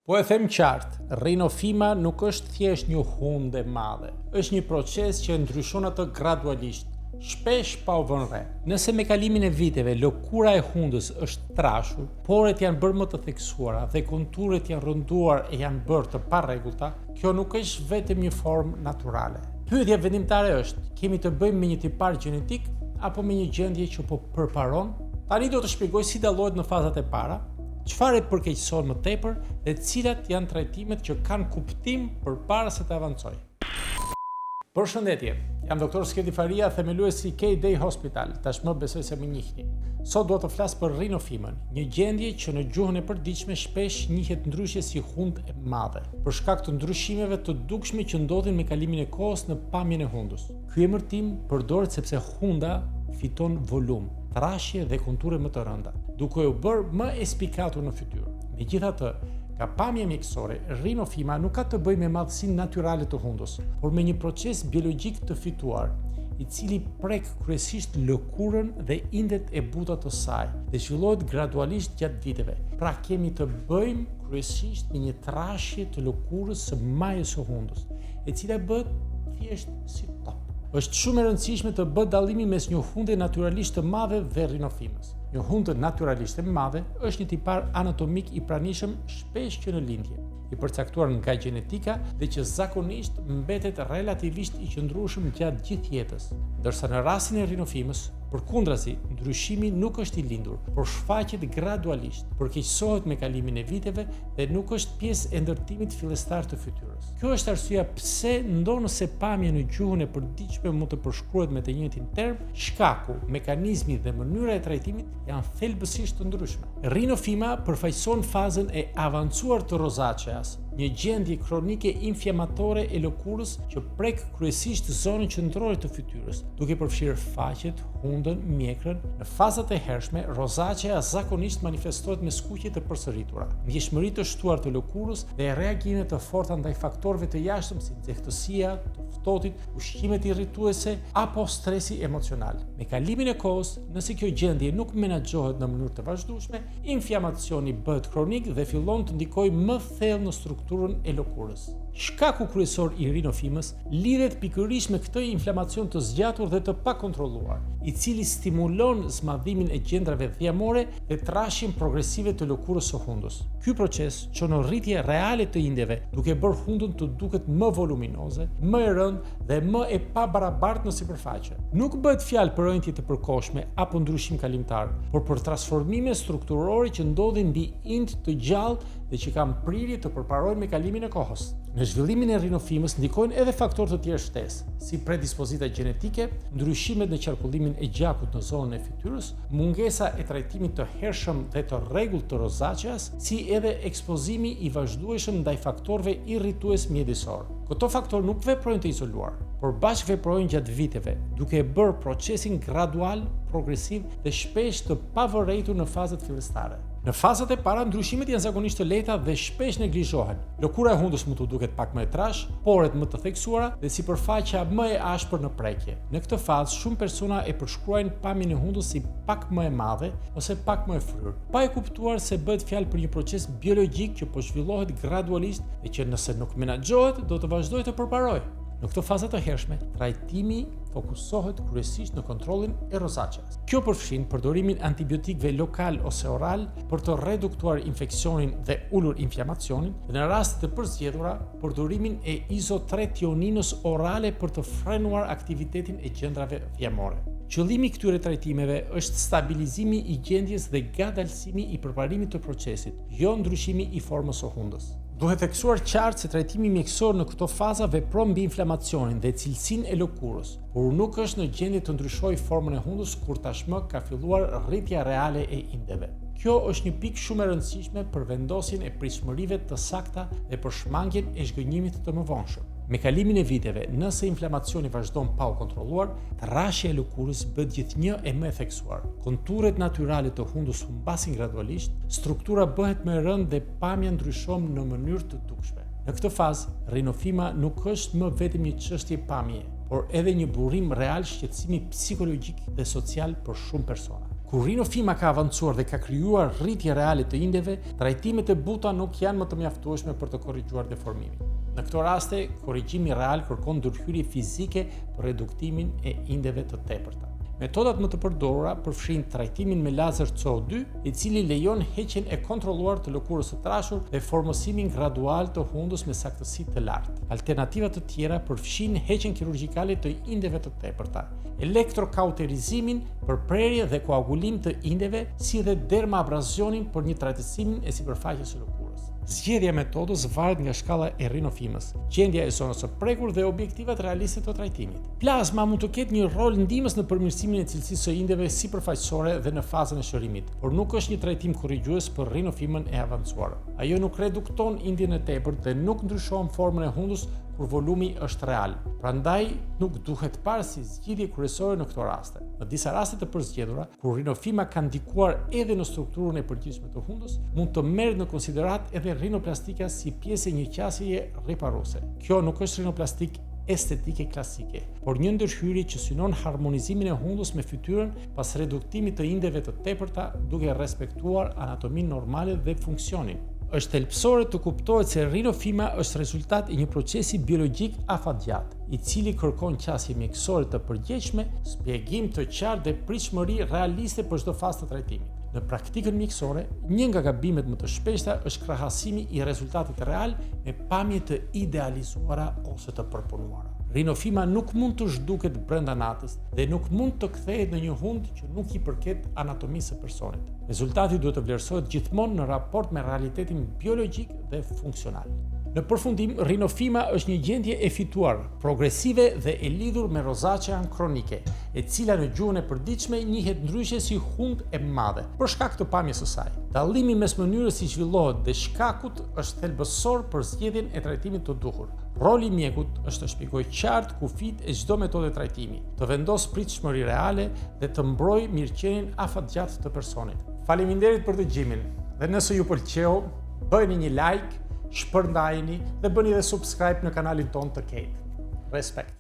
Po e them qartë, rinofima nuk është thjesht një hundë e madhe. Është një proces që ndryshon atë gradualisht, shpesh pa u vënë re. Nëse me kalimin e viteve lëkura e hundës është trashur, poret janë bërë më të theksuara dhe konturet janë rënduar e janë bërë të parregullta, kjo nuk është vetëm një formë naturale. Pyetja vendimtare është, kemi të bëjmë me një tipar gjenetik apo me një gjendje që po përparon? Tani do të shpjegoj si dallohet në fazat e para, çfarë e përkeqëson më tepër dhe cilat janë trajtimet që kanë kuptim përpara se të avancojë. Përshëndetje, jam doktor Skedi Faria, themeluesi K-Day Hospital, tashmë besoj se më njihni. Sot do të flas për rinofimën, një gjendje që në gjuhën e përditshme shpesh njihet ndryshe si hundë e madhe, për shkak të ndryshimeve të dukshme që ndodhin me kalimin e kohës në pamjen e hundës. Ky emërtim përdoret sepse hunda fiton volum, trashje dhe konture më të rënda, duke u bërë më e spikatur në fytyrë. Megjithatë, nga pamja mjekësore, rinofima nuk ka të bëjë me madhësinë natyrale të hundës, por me një proces biologjik të fituar, i cili prek kryesisht lëkurën dhe indet e buta të saj dhe zhvillohet gradualisht gjatë viteve. Pra kemi të bëjmë kryesisht me një trashje të lëkurës së majës së hundës, e cila bëhet thjesht si top. Është shumë e rëndësishme të bëhet dallimi mes një hunde natyralisht të madhe dhe rinofimës. Një hundë natyralisht e madhe është një tipar anatomik i pranishëm shpesh që në lindje, i përcaktuar nga gjenetika dhe që zakonisht mbetet relativisht i qëndrueshëm gjatë gjithë jetës, ndërsa në rastin e rinofimës, përkundrazi, ndryshimi nuk është i lindur, por shfaqet gradualisht, përkeqësohet me kalimin e viteve dhe nuk është pjesë e ndërtimit fillestar të fytyrës. Kjo është arsyeja pse ndonëse pamja në gjuhën e përditshme mund të përshkruhet me të njëjtin term, shkaku, mekanizmi dhe mënyra e trajtimit janë thelbësisht të ndryshme. Rinofima përfaqëson fazën e avancuar të rozaceas, një gjendje kronike inflamatore e lëkurës që prek kryesisht zonën qendrore të fytyrës, duke përfshirë faqet, hundën, mjekrën. Në fazat e hershme, rozacea zakonisht manifestohet me skuqje të përsëritura, ndjeshmëri të shtuar të lëkurës dhe reagime të forta ndaj faktorëve të jashtëm si nxehtësia, të ftohtit, ushqimet irrituese apo stresi emocional. Me kalimin e kohës, nëse kjo gjendje nuk menaxhohet në mënyrë të vazhdueshme, inflamacioni bëhet kronik dhe fillon të ndikojë më thellë në strukturën e lëkurës. Shkaku kryesor i rinofimës lidhet pikërisht me këtë inflamacion të zgjatur dhe të pakontrolluar, i cili stimulon zmadhimin e gjendrave dhjamore dhe trashjen progresive të lëkurës së hundës. Ky proces çon në rritje reale të indeve, duke bërë hundën të duket më voluminoze, më e rëndë dhe më e pabarabartë në sipërfaqe. Nuk bëhet fjalë për rënjtje të përkohshme apo ndryshim kalimtar, por për transformime strukturore që ndodhin mbi ind të gjallë dhe që kanë prirje të përparojnë me kalimin e kohës. Në zhvillimin e rinofimës ndikojnë edhe faktorë të tjerë shtesë, si predispozita gjenetike, ndryshimet në qarkullimin e gjakut në zonën e fytyrës, mungesa e trajtimit të hershëm dhe të rregullt të rozaceas, si edhe ekspozimi i vazhdueshëm ndaj faktorëve irritues mjedisor. Këto faktorë nuk veprojnë të izoluar, por bashkë veprojnë gjatë viteve, duke bërë procesin gradual, progresiv dhe shpesh të pavërejtur në fazat fillestare. Në fazat e para, ndryshimet janë zakonisht të lehta dhe shpesh neglizhohen. Lëkura e hundës mund të duket pak më e trash, poret më të theksuara dhe sipërfaqja më e ashpër në prekje. Në këtë fazë, shumë persona e përshkruajnë pamjen e hundës si pak më e madhe ose pak më e fryrë, pa e kuptuar se bëhet fjalë për një proces biologjik që po zhvillohet gradualisht dhe që nëse nuk menaxhohet, do të vazhdojë të përparojë. Në këto faza të hershme, trajtimi fokusohet kryesisht në kontrollin e rozaceas. Kjo përfshin përdorimin antibiotikëve lokal ose oral për të reduktuar infeksionin dhe ulur inflamacionin, dhe në raste të përzgjedhura, përdorimin e izotretioninës orale për të frenuar aktivitetin e gjendrave dhjamore. Qëllimi i këtyre trajtimeve është stabilizimi i gjendjes dhe ngadalësimi i përparimit të procesit, jo ndryshimi i formës së hundës. Duhet theksuar qartë se trajtimi mjekësor në këto faza vepron mbi inflamacionin dhe cilësinë e lëkurës, por nuk është në gjendje të ndryshojë formën e hundës kur tashmë ka filluar rritja reale e indeve. Kjo është një pikë shumë e rëndësishme për vendosjen e pritshmërive të sakta dhe për shmangjen e zhgënjimit të mëvonshëm. Me kalimin e viteve, nëse inflamacioni vazhdon pa u kontrolluar, trashja e lëkurës bëhet gjithnjë e më e theksuar. Konturet natyrale të hundës humbasin gradualisht, struktura bëhet më e rëndë dhe pamja ndryshon në mënyrë të dukshme. Në këtë fazë, rinofima nuk është më vetëm një çështje pamje, por edhe një burim real shqetësimi psikologjik dhe social për shumë persona. Kur rinofima ka avancuar dhe ka krijuar rritje reale të indeve, trajtimet e buta nuk janë më të mjaftueshme për të korrigjuar deformimin. Në këto raste, korrigjimi real kërkon ndërhyrje fizike për reduktimin e indeve të tepërta. Metodat më të përdorura përfshijnë trajtimin me lazer CO2, i cili lejon heqjen e kontrolluar të lëkurës së trashur dhe formosimin gradual të hundës me saktësi të lartë. Alternativa të tjera përfshijnë heqjen kirurgjikale të indeve të tepërta, elektrokauterizimin për prerje dhe koagulim të indeve, si dhe dermaabrazionin për një trajtësimin e sipërfaqes së lëkurës. Zgjedhja e metodës varet nga shkalla e rinofimës, gjendja e zonës së prekur dhe objektivat realiste të trajtimit. Plazma mund të ketë një rol ndihmës në përmirësimin e cilësisë së indeve sipërfaqësore dhe në fazën e shërimit, por nuk është një trajtim korrigjues për rinofimën e avancuar. Ajo nuk redukton indjen e tepërt dhe nuk ndryshon formën e hundës kur volumi është real. Prandaj nuk duhet parë si zgjidhje kryesore në këto raste. Në disa raste të përzgjedhura, kur rinofima ka ndikuar edhe në strukturën e përgjithshme të hundës, mund të merret në konsiderat edhe rinoplastika si pjesë e një qasjeje riparuese. Kjo nuk është rinoplastik estetike klasike, por një ndërhyrje që synon harmonizimin e hundës me fytyrën pas reduktimit të indeve të tepërta, duke respektuar anatominë normale dhe funksionin. Është thelbësore të kuptohet se rinofima është rezultat i një procesi biologjik afatgjat, i cili kërkon qasje mjekësore të përgjegjshme, shpjegim të qartë dhe pritshmëri realiste për çdo fazë të trajtimit. Në praktikën mjekësore, një nga gabimet më të shpeshta është krahasimi i rezultatit real me pamje të idealizuara ose të përpunuara. Rinofima nuk mund të zhduket brenda natës dhe nuk mund të kthehet në një hund që nuk i përket anatomisë së personit. Rezultati duhet të vlerësohet gjithmonë në raport me realitetin biologjik dhe funksional. Në përfundim, rinofima është një gjendje e fituar, progresive dhe e lidhur me rozacea kronike, e cila në gjuhën e përditshme njihet ndryshe si hund e madhe, për shkak të pamjes së saj. Dallimi mes mënyrës si zhvillohet dhe shkakut është thelbësor për zgjedhjen e trajtimit të duhur. Roli i mjekut është të shpjegojë qartë kufijtë e çdo metode trajtimi, të vendosë pritshmëri reale dhe të mbrojë mirëqenien afatgjatë të personit. Faleminderit për dëgjimin dhe nëse ju pëlqeu, bëjeni një like, shpërndajeni dhe bëni edhe subscribe në kanalin ton të Kate. Respekt.